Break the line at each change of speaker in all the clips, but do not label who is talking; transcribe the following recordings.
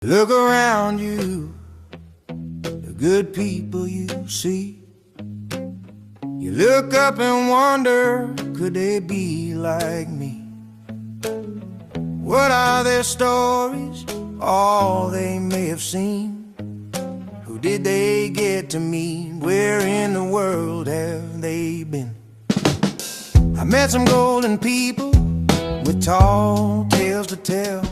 Look around you, the good people you see. You look up and wonder, could they be like me? What are their stories, all they may have seen? Who did they get to meet? Where in the world have they been? I met some golden people with tall tales to tell.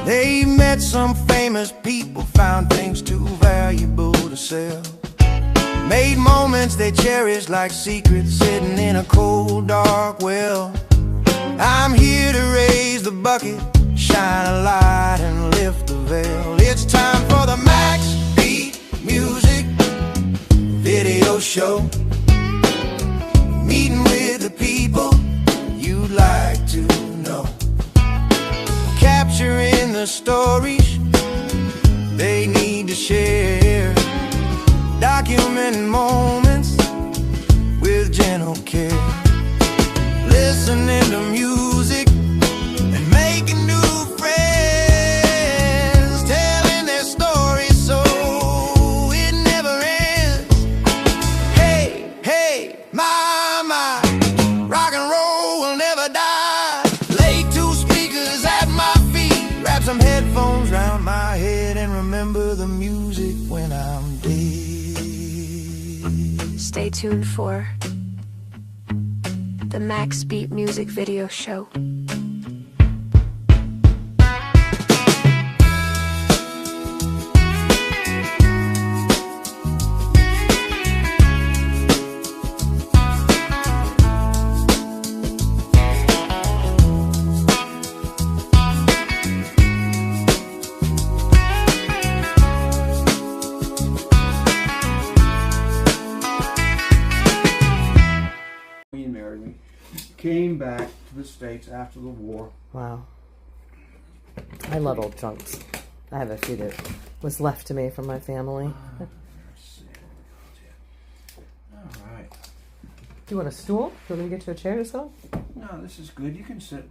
They met some famous people, found things too valuable to sell. Made moments they cherished like secrets sitting in a cold dark well. I'm here to raise the bucket, shine a light and lift the veil. It's time for the MAKSBeat music video show. Meeting with the people you'd like to know. Capturing the stories they need to share. Documenting moments with gentle care. Listening to music and making new friends. Telling their stories so it never ends. Hey, hey, my, rock and roll will never die. Lay two speakers at my feet. Wrap some headphones round my head and remember the music when I'm dead.
Stay tuned for the MAKSBeat music video show.
Came back to the States after the war.
Wow. I love old trunks. I have a few that was left to me from my family.
Let's see. All right.
Do you want a stool? Do you want me to get you a chair to sit on?
No, this is good. You can sit.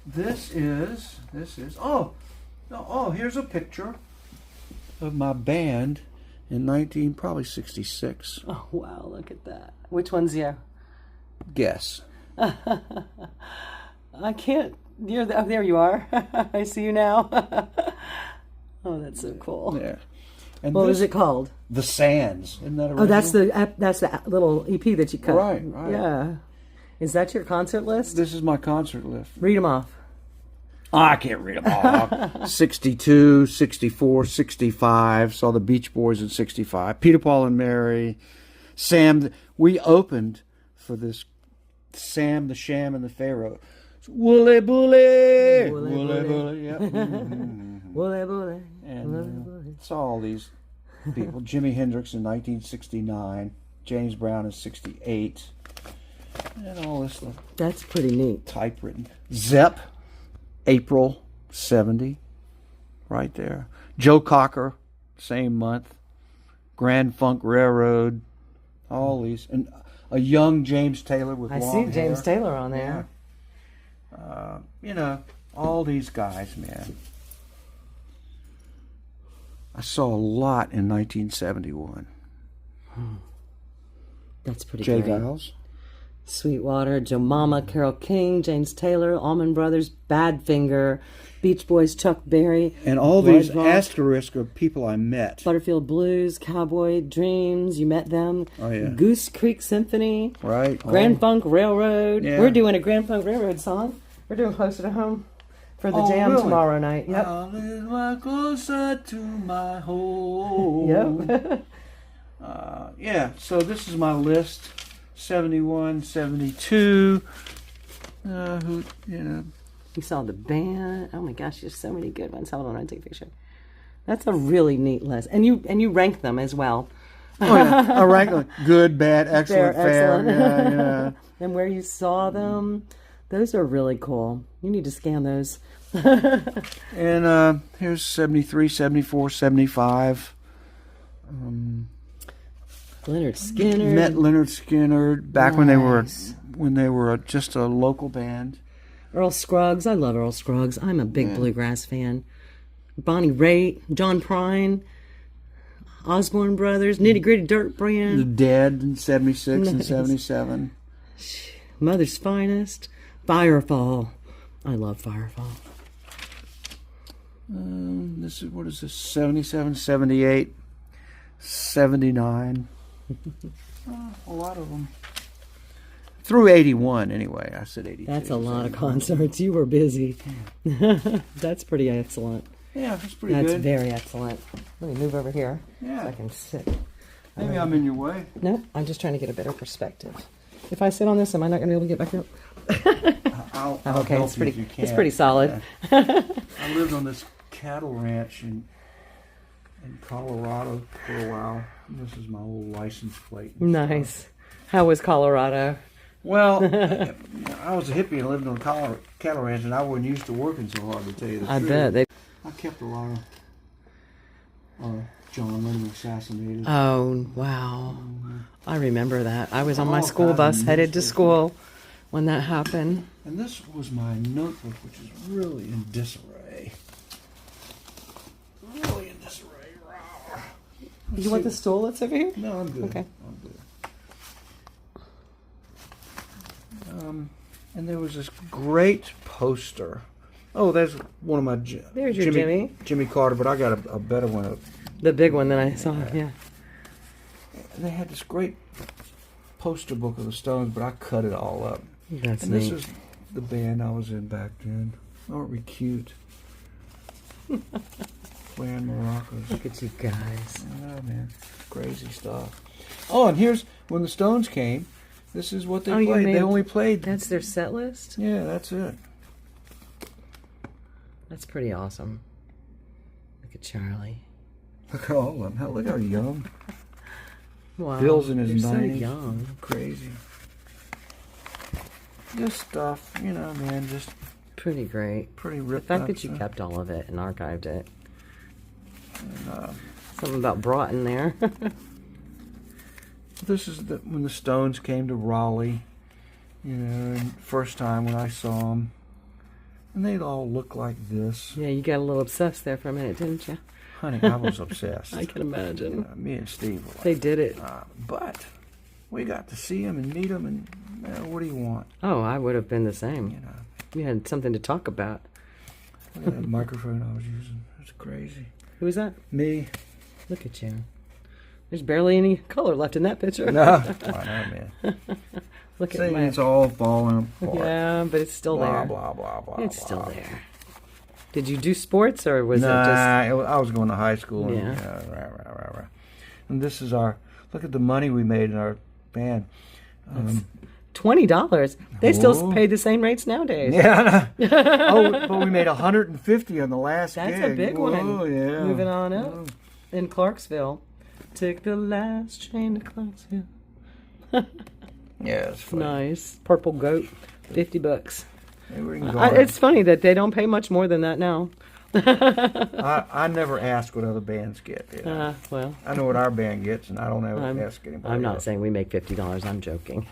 This is, here's a picture of my band in probably 66.
Oh, wow, look at that. Which one's you?
Guess.
I can't. There you are. I see you now. Oh, that's so cool.
There. And
What was it called?
The Sands. Isn't that original?
Oh, that's the little EP that you cut.
Right.
Yeah. Is that your concert list?
This is my concert list.
Read them off.
I can't read them all. 62, 64, 65. Saw the Beach Boys in 65. Peter, Paul, and Mary. Sam. We opened for this Sam, the Sham, and the Pharaoh. Wooly bully. Wooly bully. Yep.
Wooly bully.
And saw all these people. Jimi Hendrix in 1969. James Brown in 68. And all this stuff.
That's pretty neat.
Typewritten. Zepp, April 70. Right there. Joe Cocker, same month. Grand Funk Railroad. All these. And a young James Taylor with long hair.
I see James Taylor on there.
Yeah. All these guys, man. I saw a lot in 1971.
That's pretty
Jay
great.
Giles.
Sweetwater, Joe Mama, Carole King, James Taylor, Allman Brothers, Badfinger, Beach Boys, Chuck Berry.
And all these asterisks are people I met.
Butterfield Blues, Cowboy Dreams, you met them.
Oh, yeah.
Goose Creek Symphony.
Right.
Grand Funk Railroad.
Yeah.
We're doing a Grand Funk Railroad song. We're doing Closer to Home for the jam
really?
tomorrow night. Yep.
I'll live closer to my home.
Yep.
Yeah, so this is my list. 71, 72.
We saw the band. Oh my gosh, there's so many good ones. Hold on, I'll take a picture. That's a really neat list. And you rank them as well.
Oh, yeah. I rank them good, bad, excellent, fair.
Excellent.
Yeah.
And where you saw them. Those are really cool. You need to scan those.
And here's 73, 74, 75.
Leonard Skinner.
Met Leonard Skinner back when they were just a local band.
Earl Scruggs. I love Earl Scruggs. I'm a big bluegrass fan. Bonnie Raitt, John Prine, Osborne Brothers, Nitty Gritty Dirt
The
Brand,
Dead in 76 and
Nice.
77.
Mother's Finest, Firefall. I love Firefall.
This is, what is this, 77, 78, 79. A lot of them. Through 81, anyway. I said 82.
That's a lot of concerts. You were busy. That's pretty excellent.
Yeah, that's pretty
That's
good.
very excellent. Let me move over here
Yeah.
so I can sit.
Maybe I'm in your way.
No, I'm just trying to get a better perspective. If I sit on this, am I not going to be able to get back up?
I'll
Okay,
help
it's
you if
pretty.
you
It's
can.
pretty solid.
Yeah. I lived on this cattle ranch in Colorado for a while. This is my old license plate. and stuff.
Nice. How was Colorado?
Well, I was a hippie and lived on a cattle ranch, and I wasn't used to working so hard, to tell you the
I
truth.
bet they.
I kept a lot of John Lennon assassinated.
Oh wow! I remember that. I was on my
All
school
kinds of
bus headed to
newspapers.
school when that happened.
And this was my notebook, which is really in disarray. Really in disarray. Rawr. Let's
You want
see.
the stool that's over here?
No, I'm good.
Okay.
I'm good. And there was this great poster. Oh, there's one of my
There's your Jimmy.
Jimmy Carter, but I got a better one.
The big one that I saw. Yeah.
They had this great poster book of the Stones, but I cut it all up.
That's
And
neat.
this is the band I was in back then. Aren't we cute? Playing maracas.
Look at you guys.
Oh, man. Crazy stuff. Oh, and here's when the Stones came. This is what they
Oh, you
played. They
made-
only played.
That's their set list.
Yeah, that's it.
That's pretty awesome. Look at Charlie.
Look at all of them. Hell, look how young.
Wow.
Bill's in his
They're so
90s.
young.
Crazy. Just stuff, you know, man. Just
Pretty great.
pretty
The
ripped
fact
up
that you
stuff.
kept all of it and archived it.
And,
Something about Broughton there.
this is when the Stones came to Raleigh. You know, and first time when I saw them. And they'd all look like this.
Yeah, you got a little obsessed there for a minute, didn't you?
Honey, I was obsessed.
I can imagine.
Me and Steve were like,
They did it.
but we got to see them and meet them, and what do you want?
Oh, I would have been the same.
You know,
You had something to talk about.
look at that microphone I was using. It's crazy.
Who was that?
Me?
Look at you. There's barely any color left in that picture.
No, I know, man.
Look
See,
at my.
it's all falling apart.
Yeah, but it's still
blah,
there.
blah blah blah.
It's
blah.
still there. Did you do sports or was
Nah,
it just?
I was going to high school. And,
Yeah.
rah, rah, rah, rah. And this is our. Look at the money we made in our band.
$20. They still
Whoa.
pay the same rates nowadays.
Yeah. Oh, but we made 150 on the last
That's
gig.
a big
Whoa,
one.
Yeah.
Moving on up in Clarksville. Took the last train to Clarksville.
Yeah, it's funny.
Nice. Purple goat. $50.
Maybe we can go
It's funny that they don't pay much more than that now.
I never ask what other bands get. You know?
Well,
I know what our band gets, and I don't ever ask anybody.
I'm not
else.
saying we make $50. I'm joking.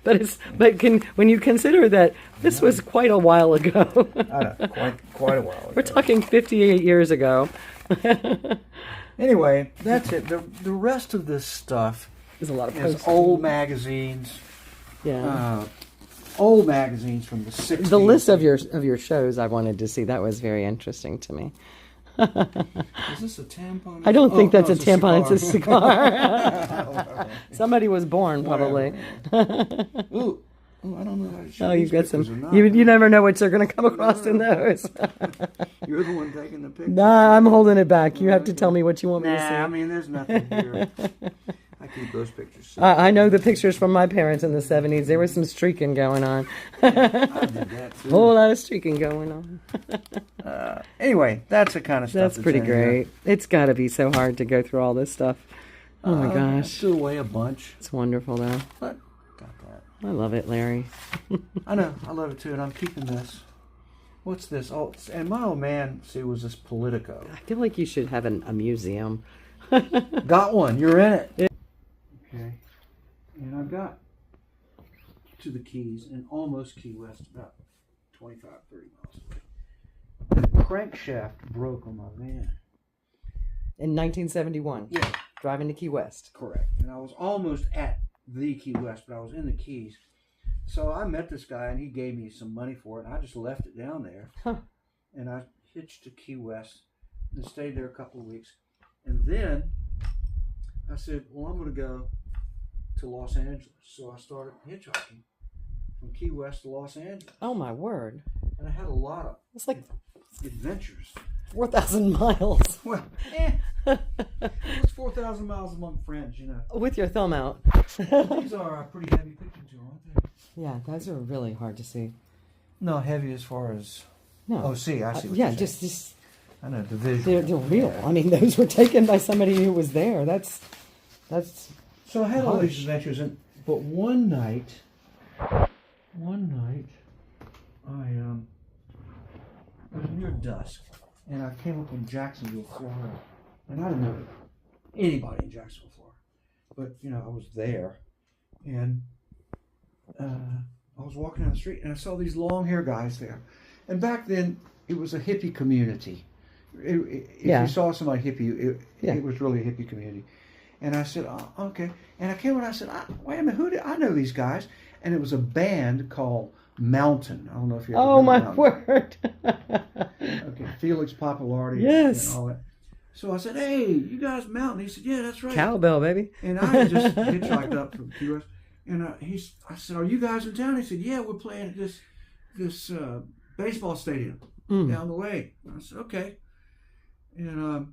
but when you consider that this was quite a while ago.
I know, quite a while ago.
We're talking 58 years ago.
Anyway, that's it. The rest of this stuff
There's a lot of
is
posts.
old magazines.
Yeah.
Old magazines from the 60s.
The list of your shows I wanted to see, that was very interesting to me.
Is this a tampon?
I don't think that's
no,
a tampon, it's a cigar. Somebody was born, probably.
Ooh, I don't know how to show
Oh,
these
you've got
pictures or
some.
not.
You never know what you're going to come across in those.
You're the one taking the picture.
Nah, I'm holding it back. You have to tell me what you want me to
Nah,
see.
I mean, there's nothing here. I keep those pictures. secret.
I know the pictures from my parents in the 70s. There was some streaking going on.
I did that
A
too.
whole lot of streaking going on.
Anyway, that's the kind of stuff.
That's pretty
in here.
great. It's got to be so hard to go through all this stuff. Oh my
I
gosh.
threw away a bunch,
It's wonderful, though.
but got that.
I love it, Larry.
I know, I love it too, and I'm keeping this. What's this? Oh, and my old man, see, was this Politico.
I feel like you should have a museum.
Got one. You're in it. Okay. And I've got to the Keys and almost Key West, about 25, 30 miles away. crankshaft broke on my van.
In 1971.
Yeah.
Driving to Key West.
Correct. And I was almost at the Key West, but I was in the Keys. So I met this guy, and he gave me some money for it, and I just left it down there.
Huh.
And I hitched to Key West and stayed there a couple of weeks. And then I said, well, I'm going to go to Los Angeles. So I started hitchhiking from Key West to Los Angeles.
Oh, my word.
And I had a lot of
It's like
adventures.
4,000 miles.
Well, it's 4,000 miles among friends, you know.
With your thumb out.
These are pretty heavy pictures, too, aren't they?
Yeah, those are really hard to see.
No, heavy as far as...
No.
Oh, see, I see what
yeah,
you're saying.
just
I know, the visual.
they're real. I mean, those were taken by somebody who was there. That's
So I had all these
harsh.
adventures, but one night, I it was near dusk, and I came up in Jacksonville, Florida, and I didn't know anybody in Jacksonville, Florida, but you know I was there, and I was walking down the street, and I saw these long hair guys there, and back then it was a hippie community. If
Yeah.
you saw somebody hippie,
Yeah.
it was really a hippie community. And I said, oh, okay. And I came over and I said, wait a minute, I know these guys. And it was a band called Mountain. I don't know if you ever
oh
heard
my
of Mountain.
word.
Okay, Felix Popularity.
Yes.
And all that. So I said, hey, you guys Mountain? He said, yeah, that's right.
Cowbell, baby.
And I had just hitchhiked up from Key West. And I said, are you guys in town? He said, yeah, we're playing at this baseball stadium down the way. And I said, okay. And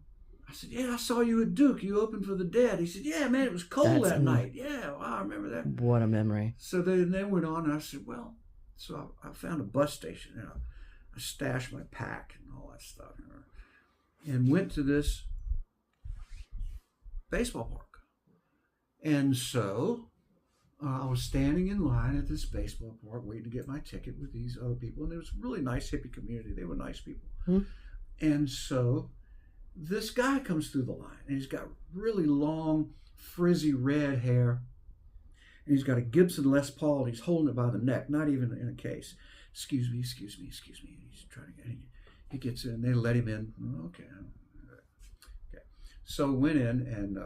I said, yeah, I saw you at Duke. You opened for the Dead. He said, yeah, man, it was cold that night. Yeah, wow, I remember that.
What a memory.
So they went on, and I said, well, so I found a bus station, and I stashed my pack and all that stuff, and went to this baseball park. And so I was standing in line at this baseball park waiting to get my ticket with these other people, and it was a really nice hippie community. They were nice people. And so this guy comes through the line, and he's got really long, frizzy red hair, and he's got a Gibson Les Paul, and he's holding it by the neck, not even in a case. Excuse me. And he's trying to get, he gets in, and they let him in. Okay. So went in and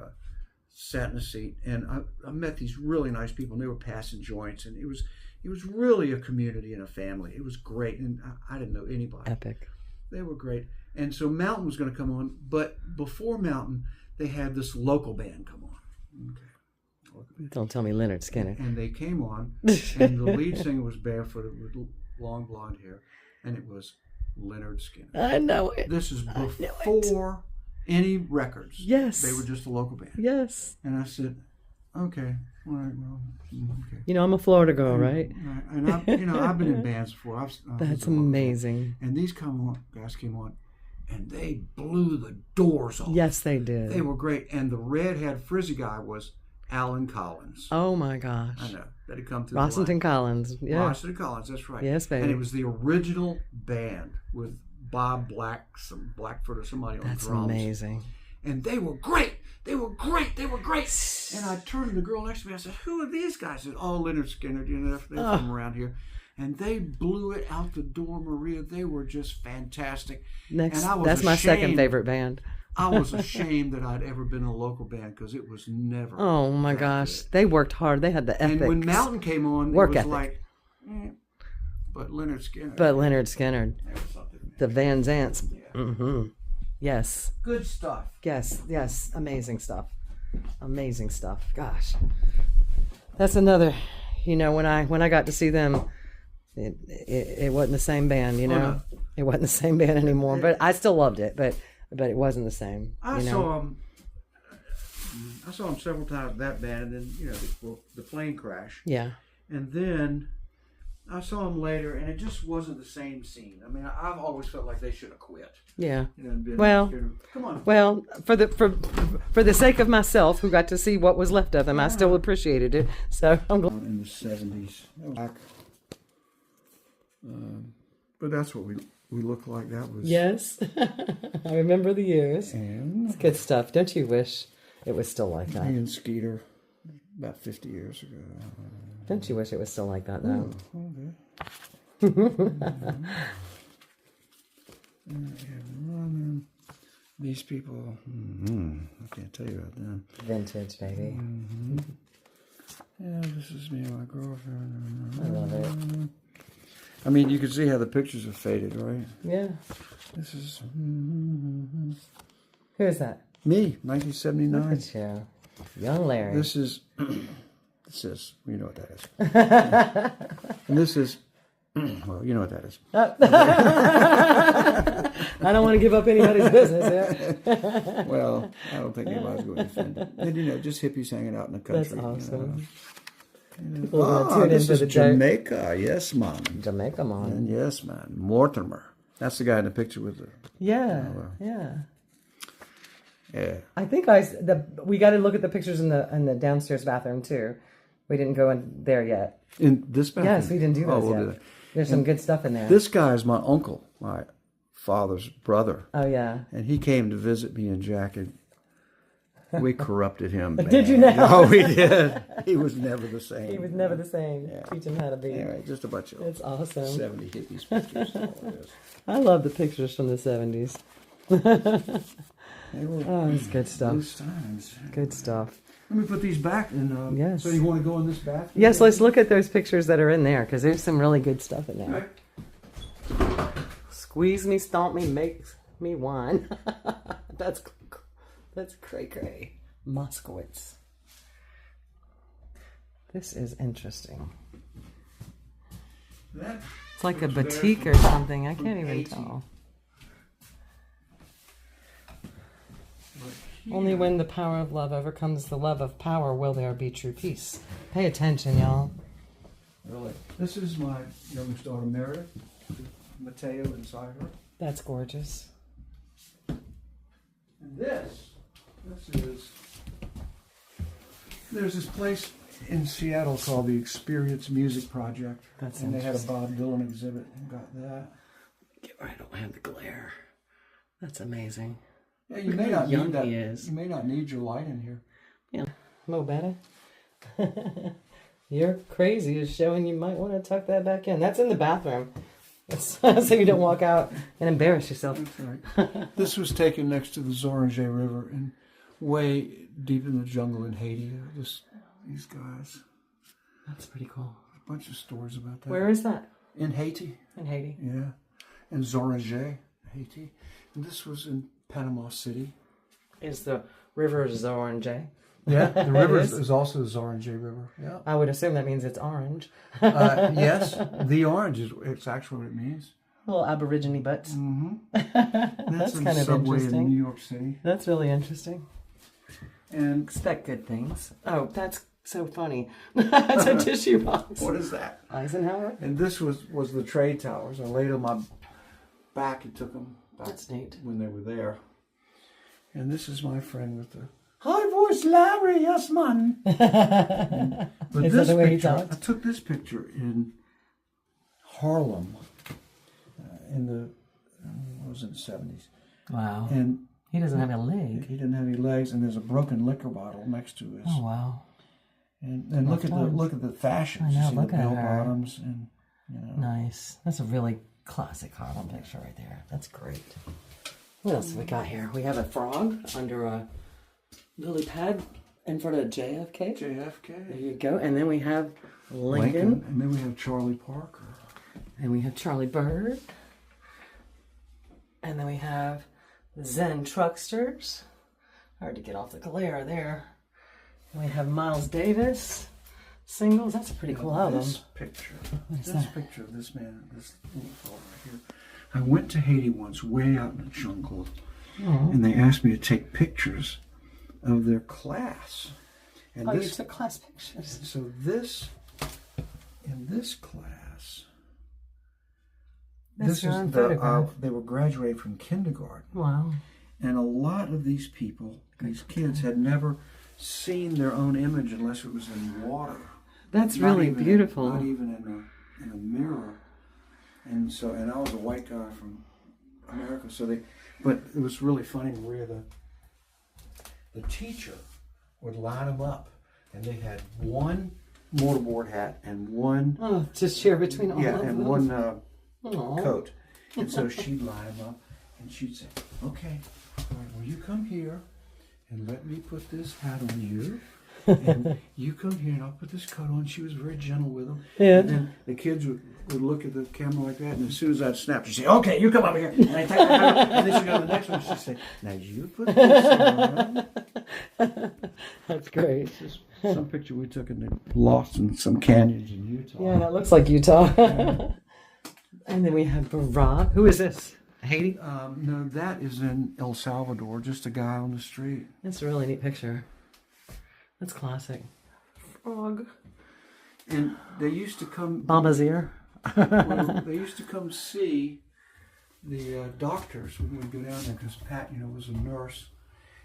sat in a seat, and I met these really nice people, and they were passing joints, and it was really a community and a family. It was great, and I didn't know anybody.
Epic.
They were great. And so Mountain was going to come on, but before Mountain, they had this local band come on. Okay.
Don't tell me Leonard Skinner.
And they came on, and the lead singer was barefooted with long blonde hair, and it was Leonard Skinner.
I know it.
This is before any records.
Yes.
They were just a local band.
Yes.
And I said, okay, all right, well, okay.
You know, I'm a Florida girl, right?
And I've been in bands before. I was
That's
a local band.
amazing.
And these guys came on, and they blew the doors off.
Yes, they did.
They were great. And the redhead frizzy guy was Alan Collins.
Oh my gosh.
I know. That had come through
Rossington Collins. Yeah.
Rossington Collins, that's right.
Yes, baby.
And it was the original band with Bob Blackford or somebody on
That's
drums.
amazing.
And they were great. They were great. And I turned to the girl next to me. I said, who are these guys? I said, oh, Leonard Skinner. You know, they're from around here. And they blew it out the door, Maria. They were just fantastic.
Next,
and I was
that's my second
ashamed-
favorite band.
I was ashamed that I'd ever been in a local band because it was never.
Oh my
that
gosh,
good.
they worked hard. They had the ethics.
And when Mountain came on,
Work
it was
ethic.
like, but Leonard Skinner.
But Leonard Skinner,
there was something.
the Van Zants. Mm-hmm. Yes,
Good stuff.
yes, amazing stuff. Gosh, that's another. You know, when I got to see them, it wasn't the same band. You know,
no.
it wasn't the same band anymore. But I still loved it. But it wasn't the same.
I
you know?
saw him. I saw him several times with that band, and then the plane crash,
Yeah.
and then I saw him later, and it just wasn't the same scene. I mean, I've always felt like they should have quit.
Yeah.
You know, and been
Well,
come on.
Well, for the sake of myself, who got to see what was left of them, I still appreciated it. So I'm glad.
In the 70s. But that's what we looked like. That was.
Yes, I remember the years.
And
It's good stuff. Don't you wish it was still like
me
that?
and Skeeter about 50 years ago.
Don't you wish it was still like that, though?
Okay. These people, I can't tell you about them.
Vintage, baby.
Yeah, this is me and my girlfriend.
I love it.
I mean, you can see how the pictures have faded, right?
Yeah.
This is
Who is that?
me,
Look
1979.
at you. Young Larry.
This is, you know what that is. And this is, well, you know what that is.
I don't want to give up anybody's business here.
Well, I don't think anybody's going to defend it. And, you know, just hippies hanging out in the country.
That's awesome.
You know.
People are gonna tune
This
into
is
the
Jamaica. Yes, man.
Jamaica, man.
And yes, man. Mortimer. That's the guy in the picture with the...
Yeah, yeah.
Yeah.
I think we got to look at the pictures in the downstairs bathroom too. We didn't go in there yet.
In this bathroom?
Yes, we didn't do those
we'll
yet.
do that.
There's some good stuff in there.
This guy is my uncle, my father's brother.
Oh yeah.
And he came to visit me and Jack, and we corrupted him.
Did you
man.
now?
Oh, we did. He was never the same.
He was never the same.
Yeah.
Teach him how to be.
Anyway, just a bunch of
It's awesome.
70 hippies pictures. All it is.
I love the pictures from the 70s.
They were
Oh, it's good stuff.
those times.
Good stuff.
Let me put these back. And
Yes.
So you want to go in this bathroom?
Yes, let's look at those pictures that are in there because there's some really good stuff in there.
Okay.
Squeeze me, stomp me, make me whine. That's cray cray. Moskowitz. This is interesting.
That
It's like a
was there
batik
from-
or something. I
from
can't even
80.
tell.
but
Only
here-
when the power of love overcomes the love of power will there be true peace. Pay attention, y'all.
Really? This is my youngest daughter, Meredith. Mateo inside her.
That's gorgeous.
And this is, there's this place in Seattle called the Experience Music Project.
That's
and they had a
interesting.
Bob Dylan exhibit and got that.
I don't have the glare. That's amazing.
Yeah, you
Look
may
how
not
young
need that.
he is.
You may not need your light in here.
Yeah. Mo better. You're crazy is showing you might want to tuck that back in. That's in the bathroom. So you don't walk out and embarrass yourself.
That's right. This was taken next to the Zorange River and way deep in the jungle in Haiti. These guys.
That's pretty cool.
A bunch of stories about that.
Where is that?
In Haiti.
In Haiti.
Yeah. In Zorange, Haiti. And this was in Panama City.
Is the river Zorange?
Yeah, the river
is?
is also the Zorange River. Yeah.
I would assume that means it's orange.
Yes, the orange is it's actually what it means.
Little Aborigine butts.
Mm-hmm.
That's
in
kind
the
of
subway
interesting.
in New York City.
That's really interesting.
And
Expect good things. Oh, that's so funny. That's a tissue box.
what is that?
Eisenhower?
And this was the trade towers. I laid on my back and took them back
That's neat.
when they were there. And this is my friend with the high voice, Larry. Yes, man. But
Is that
this
the way he
picture,
talked?
I took this picture in Harlem in the what was it, the 70s,
Wow.
and
He doesn't have a leg.
he didn't have any legs, and there's a broken liquor bottle next to his.
Oh, wow.
And look at the fashions.
I know,
You see
look
the
at
bell
her.
bottoms and
Nice. That's a really classic Harlem picture right there. That's great. What else have we got here? We have a frog under a lily pad in front of JFK. There
JFK,
you go. And then we have Lincoln.
and then we have Charlie Parker.
And we have Charlie Bird. And then we have Zen Trucksters. Hard to get off the glare there. And we have Miles Davis singles. That's a pretty cool album.
This picture,
is
this
that?
picture of this man, this little fellow right here. I went to Haiti once, way out in the jungle, and they asked me to take pictures of their class. And
Oh, you
this,
took class pictures.
so this, in this class,
That's
this
your
is
own
the,
photograph.
they were graduating from kindergarten,
Wow.
and a lot of these people, these kids, had never seen their own image unless it was in water.
That's
Not
really
even-
beautiful.
Not even in a mirror. And so, and I was a white guy from America, but it was really funny, Maria, the teacher would line them up, and they had one mortarboard hat and one,
Oh, just share between all of them.
and one
Aw.
coat. And so she'd line them up, And she'd say, okay, all right, well, you come here and let me put this hat on you. And you come here and I'll put this coat on. She was very gentle with them.
Yeah.
And then the kids would look at the camera like that, and as soon as I'd snap, she'd say, okay, you come over here. And I take the coat, and then she'd go to the next one, she'd say, now you put this on.
That's great.
This is some picture we took in the lost in some canyons in Utah.
Yeah, that looks like Utah. And then we have Barack. Who is this? Haiti?
No, that is in El Salvador, just a guy on the street.
That's a really neat picture. That's classic. Frog.
And they used to come...
Mama's ear.
Well, they used to come see the doctors when we'd go down there, because Pat, was a nurse,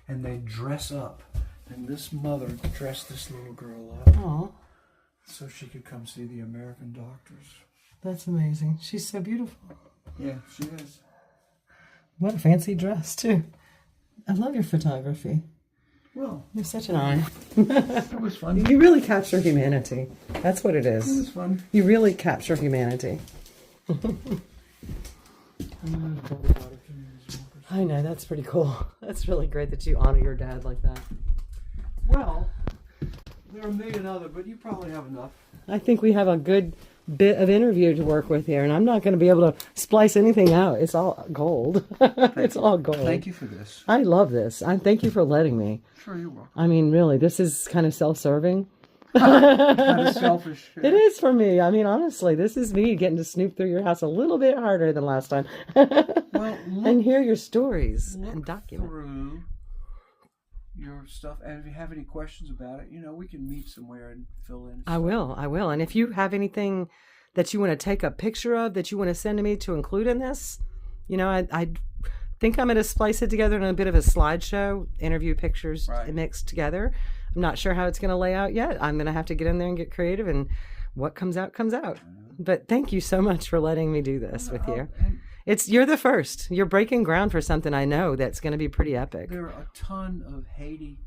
and they'd dress up. And this mother dressed this little girl up
Oh,
so she could come see the American doctors.
that's amazing. She's so beautiful.
Yeah, she is.
What a fancy dress, too. I love your photography.
Well,
You're such an eye.
it was fun.
You really capture humanity. That's what it
It
is.
was fun.
You really capture humanity. I know, that's pretty cool. That's really great that you honor your dad like that.
Well, there are a million other, but you probably have enough.
I think we have a good bit of interview to work with here, and I'm not going to be able to splice anything out. It's all gold. It's all gold.
Thank you for this.
I love this. I thank you for letting me.
Sure, you will.
I mean, really, this is kind of self-serving.
Kind of selfish.
It is for me. I mean, honestly, this is me getting to snoop through your house a little bit harder than last time.
Well,
And hear your stories
look
and document.
through your stuff, and if you have any questions about it, we can meet somewhere and fill in.
I will. And if you have anything that you want to take a picture of that you want to send to me to include in this, I think I'm going to splice it together in a bit of a slideshow, interview pictures
Right.
mixed together. I'm not sure how it's going to lay out yet. I'm going to have to get in there and get creative, and what comes out comes out. But thank you so much for letting me do this with you. You're the first. You're breaking ground for something I know that's going to be pretty epic.
There are a ton of Haiti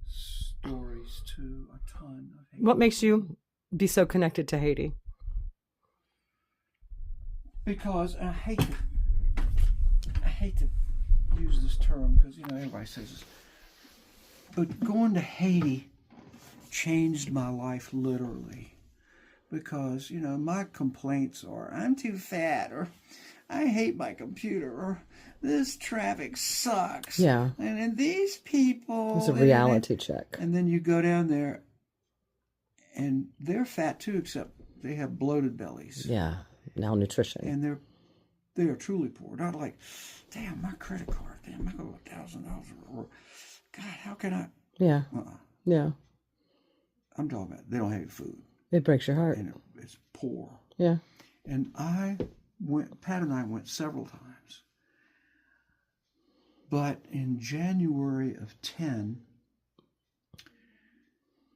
stories too. A ton of Haiti.
What makes you be so connected to Haiti?
Because I hate to use this term because everybody says this, but going to Haiti changed my life literally. Because my complaints are I'm too fat, or I hate my computer, or this traffic sucks.
Yeah.
And these people.
It's a reality check.
And then you go down there, and they're fat too, except they have bloated bellies.
Yeah, malnutrition.
And they are truly poor. Not like, damn, my credit card, damn, I go $1,000. Or, God, how can I?
Yeah. Yeah.
I'm talking about they don't have any food.
It breaks your heart.
And it's poor.
Yeah.
And Pat and I went several times. But in January of 10,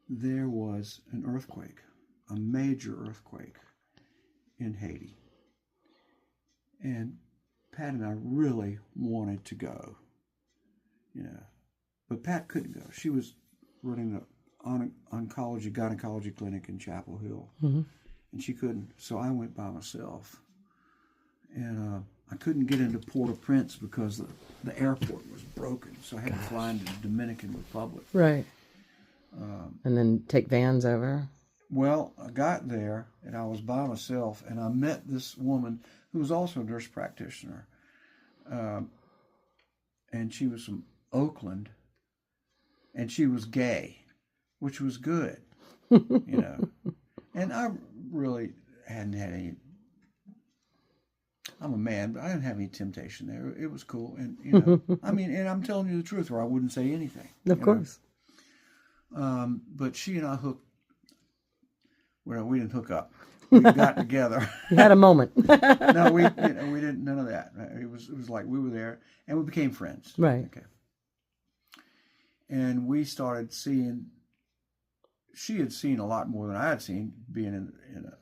there was an earthquake, a major earthquake in Haiti. And Pat and I really wanted to go, but Pat couldn't go. She was running the gynecology clinic in Chapel Hill, and she couldn't. So I went by myself, and I couldn't get into Port-au-Prince because the airport was broken. So I had to fly into the Dominican Republic.
Right. And then take vans over.
Well, I got there, and I was by myself, and I met this woman who was also a nurse practitioner, and she was from Oakland, and she was gay, which was good, And I really hadn't had any. I'm a man, but I didn't have any temptation there. It was cool, and and I'm telling you the truth, or I wouldn't say anything.
Of course.
But she and I hooked. Well, we didn't hook up. We got together.
You had a moment.
No, we didn't. None of that. It was like we were there, and we became friends.
Right.
Okay. And we started seeing. She had seen a lot more than I had seen, being in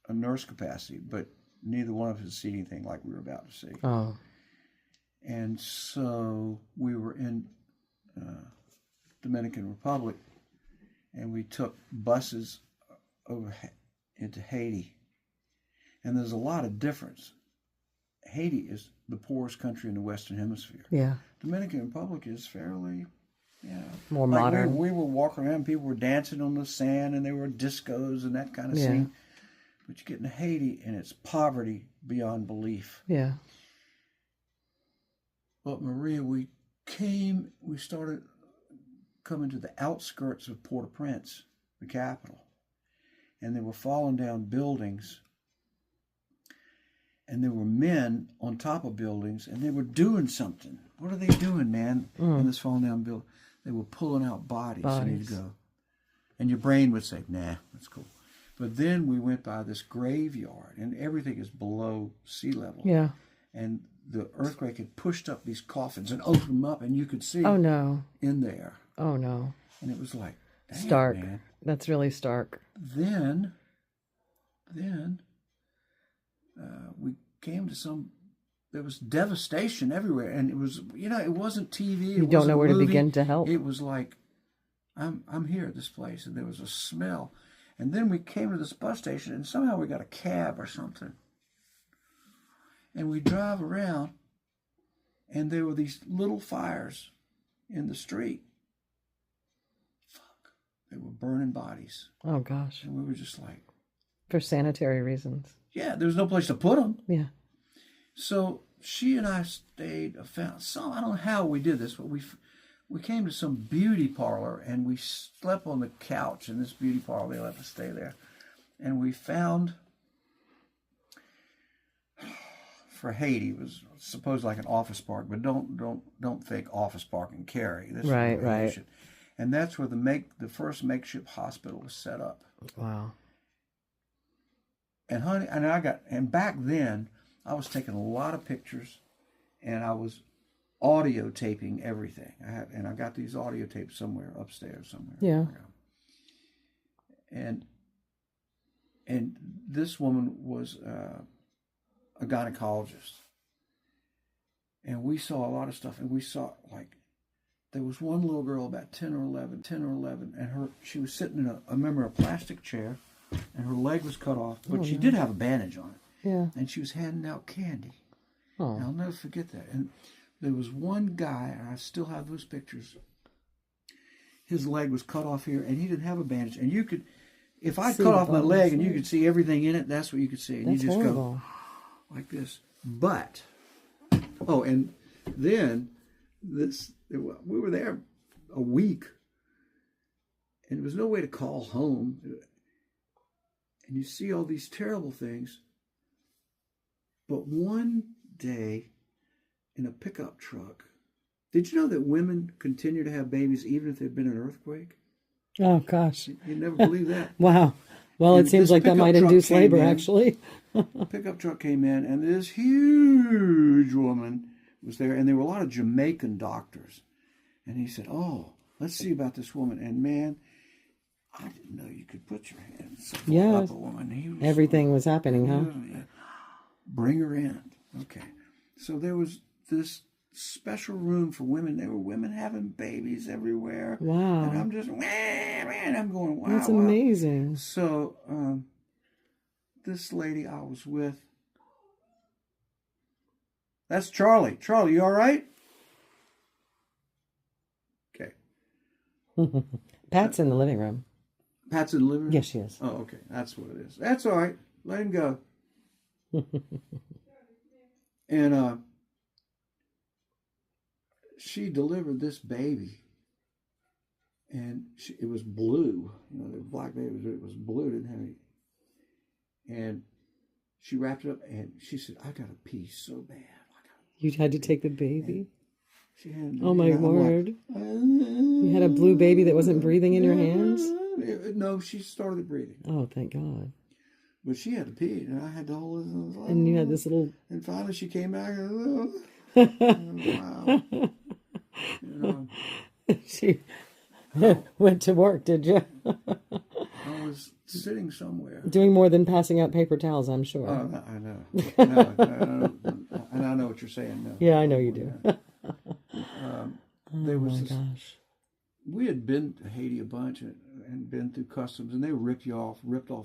a nurse capacity, but neither one of us had seen anything like we were about to see.
Oh.
And so we were in Dominican Republic, and we took buses over into Haiti. And there's a lot of difference Haiti is the poorest country in the Western Hemisphere.
Yeah.
Dominican Republic is fairly,
More
like
modern.
we were walking around, people were dancing on the sand, and there were discos and that kind of scene. But you get into Haiti, and it's poverty beyond belief.
Yeah.
But Maria, we started coming to the outskirts of Port-au-Prince, the capital, and they were falling down buildings, and there were men on top of buildings, and they were doing something. What are they doing, man, in this falling down building? They were pulling out bodies. And you'd go, and your brain would say, nah, that's cool. But then we went by this graveyard, and everything is below sea level.
Yeah.
And the earthquake had pushed up these coffins and opened them up, and you could see
Oh, no.
in there.
Oh, no.
And it was like, dang,
Stark.
man.
That's really stark.
Then we came to there was devastation everywhere. And it was, it wasn't TV.
You don't know where to begin to help.
It was like, I'm here at this place, and there was a smell. And then we came to this bus station, and somehow we got a cab or something. And we drive around, and there were these little fires in the street. Fuck. They were burning bodies.
Oh, gosh.
And we were just like...
For sanitary reasons.
Yeah, there was no place to put them.
Yeah.
So she and I stayed, I don't know how we did this, but we came to some beauty parlor, and we slept on the couch in this beauty parlor. They let us stay there. And we found... For Haiti, it was supposed like an office park, but don't think office park in Cary. This
Right,
is
right.
And that's where the first makeshift hospital was set up.
Wow.
And honey, and back then I was taking a lot of pictures, and I was audio taping everything. I got these audio tapes somewhere upstairs somewhere.
Yeah.
And this woman was a gynecologist, and we saw a lot of stuff, and we saw, like, there was one little girl about 10 or 11, and she was sitting in a plastic chair, and her leg was cut off, but she did have a bandage on it.
Yeah.
And she was handing out candy.
Oh.
And I'll never forget that. And there was one guy, and I still have those pictures, his leg was cut off here, and he didn't have a bandage, and you could, if I cut off my leg and you could see everything in it, that's what you could see. And
That's
you just
horrible.
go like this. But, and then we were there a week, and there was no way to call home. And you see all these terrible things. But one day in a pickup truck, did you know that women continue to have babies even if there've been an earthquake?
Oh, gosh.
You never believe that.
Wow. Well,
And
it seems
this
like that
pickup
might
truck
induce
came
labor,
in.
actually.
A pickup truck came in, and this huge woman was there, and there were a lot of Jamaican doctors. And he said, "Oh, let's see about this woman." And man, I didn't know you could put your hands up a woman. He was,
Everything was happening, huh?
Bring her in. Okay. So there was this special room for women. There were women having babies everywhere.
Wow.
And I'm just, man, I'm going, wow.
That's
wow.
amazing.
So this lady I was with, that's Charlie. Charlie, you all right? Okay.
Pat's in the living room.
Pat's in the living room?
Yes, she is.
Oh, okay. That's what it is. That's all right. Let him go. And she delivered this baby, and it was blue. You know, the black baby, it was blue, didn't have any. And she wrapped it up, and she said, "I got to pee so bad."
You had to take the baby?
She had,
Oh, my word. You had a blue baby that wasn't breathing in your hands?
No, she started breathing.
Oh, thank God.
But she had to pee, and I had to hold it.
And you had this little...
And finally she came back, and wow. You know,
She went to work, did you?
I was sitting somewhere.
Doing more than passing out paper towels, I'm sure.
I know. No, and I know what you're saying. No.
Yeah, I know you do.
There was
Oh, my
this,
gosh.
we had been to Haiti a bunch, and and been through customs, and they ripped off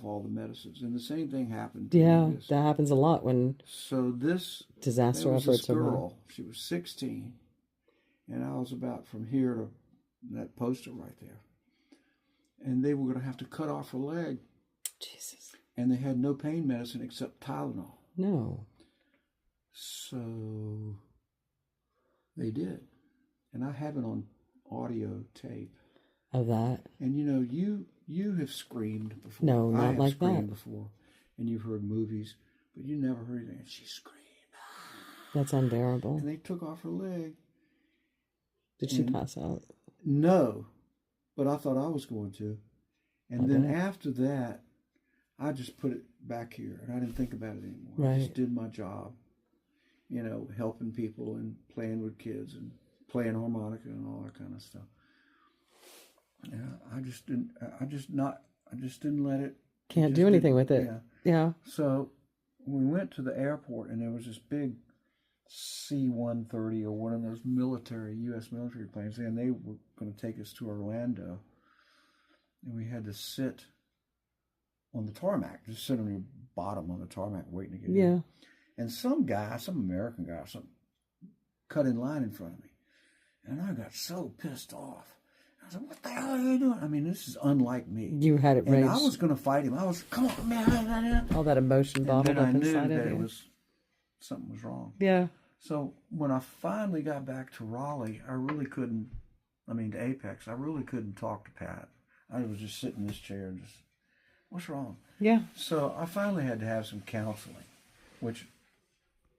all the medicines. And the same thing happened.
Yeah, that happens a lot when
So this
disaster
there was
efforts
this
are on.
girl. She was 16, and I was about from here to that poster right there. And they were going to have to cut off her leg,
Jesus.
and they had no pain medicine except Tylenol.
No.
So they did, and I have it on audio tape.
Of that.
And you have screamed before.
No,
I
not
have
like
screamed
that.
before, and you've heard movies, but you never heard anything. And she screamed,
That's unbearable.
and they took off her leg.
Did she pass out?
No, but I thought I was going to. And
I
then
bet.
after that, I just put it back here, and I didn't think about it anymore. I
Right.
just did my job, helping people and playing with kids and playing harmonica and all that kind of stuff. Yeah, I just didn't let it.
Can't
just
do anything
didn't-
with it.
Yeah.
Yeah.
So we went to the airport, and there was this big C-130 or one of those U.S. military planes, and they were going to take us to Orlando. And we had to sit on the tarmac, just sit on the bottom on the tarmac waiting to get
Yeah.
in. And some American guy, cut in line in front of me. And I got so pissed off. I said, what the hell are you doing? I mean, this is unlike me.
You had it
And
raged.
I was going to fight him. I was, come on, man.
All that emotion
And
bottled
then
up
I knew
inside
that
of you.
something was wrong.
Yeah.
So when I finally got back to Raleigh, to Apex, I really couldn't talk to Pat. I was just sitting in this chair and just, what's wrong?
Yeah.
So I finally had to have some counseling, which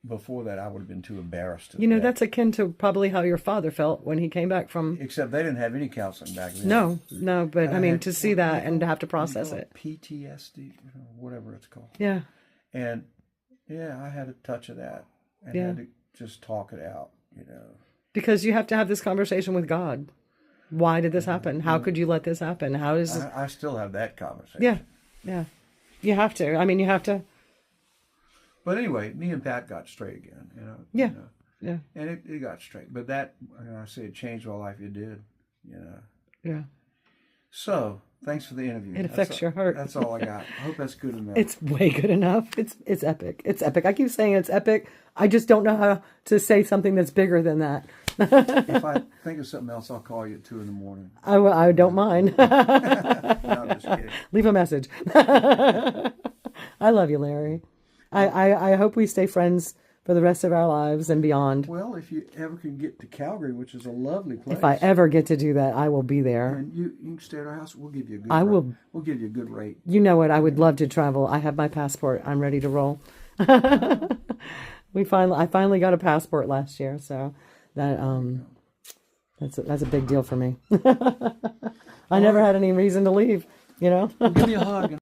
before that I would have been too embarrassed to.
That's akin to probably how your father felt when he came back from.
Except they didn't have any counseling back then.
No, but I mean,
had-
to see that and to have to process
call
it.
PTSD, whatever it's called.
Yeah.
And yeah, I had a touch of that and
Yeah.
had to just talk it out,
Because you have to have this conversation with God. Why did this happen? How could you let this happen? How does this...
I still have that conversation.
Yeah. Yeah. You have to. I mean, you have to.
But anyway, me and Pat got straight again,
Yeah. Yeah.
And it got straight. But that, I say it changed my life, it did,
Yeah.
So, thanks for the interview.
It affects your heart.
That's all I got. I hope that's good enough.
It's way good enough. It's epic. It's epic. I keep saying it's epic. I just don't know how to say something that's bigger than that.
If I think of something else, I'll call you at 2 a.m.
I don't mind.
No, I'm just kidding.
Leave a message. I love you, Larry. I hope we stay friends for the rest of our lives and beyond.
Well, if you ever can get to Calgary, which is a lovely place.
If I ever get to do that, I will be there.
And you can stay at our house. We'll give you a good
I
rate.
will.
We'll give you a good rate.
You know what? I would love to travel. I have my passport. I'm ready to roll. I finally got a passport last year, so that's a big deal for me. I never had any reason to leave,
Well, give me a hug.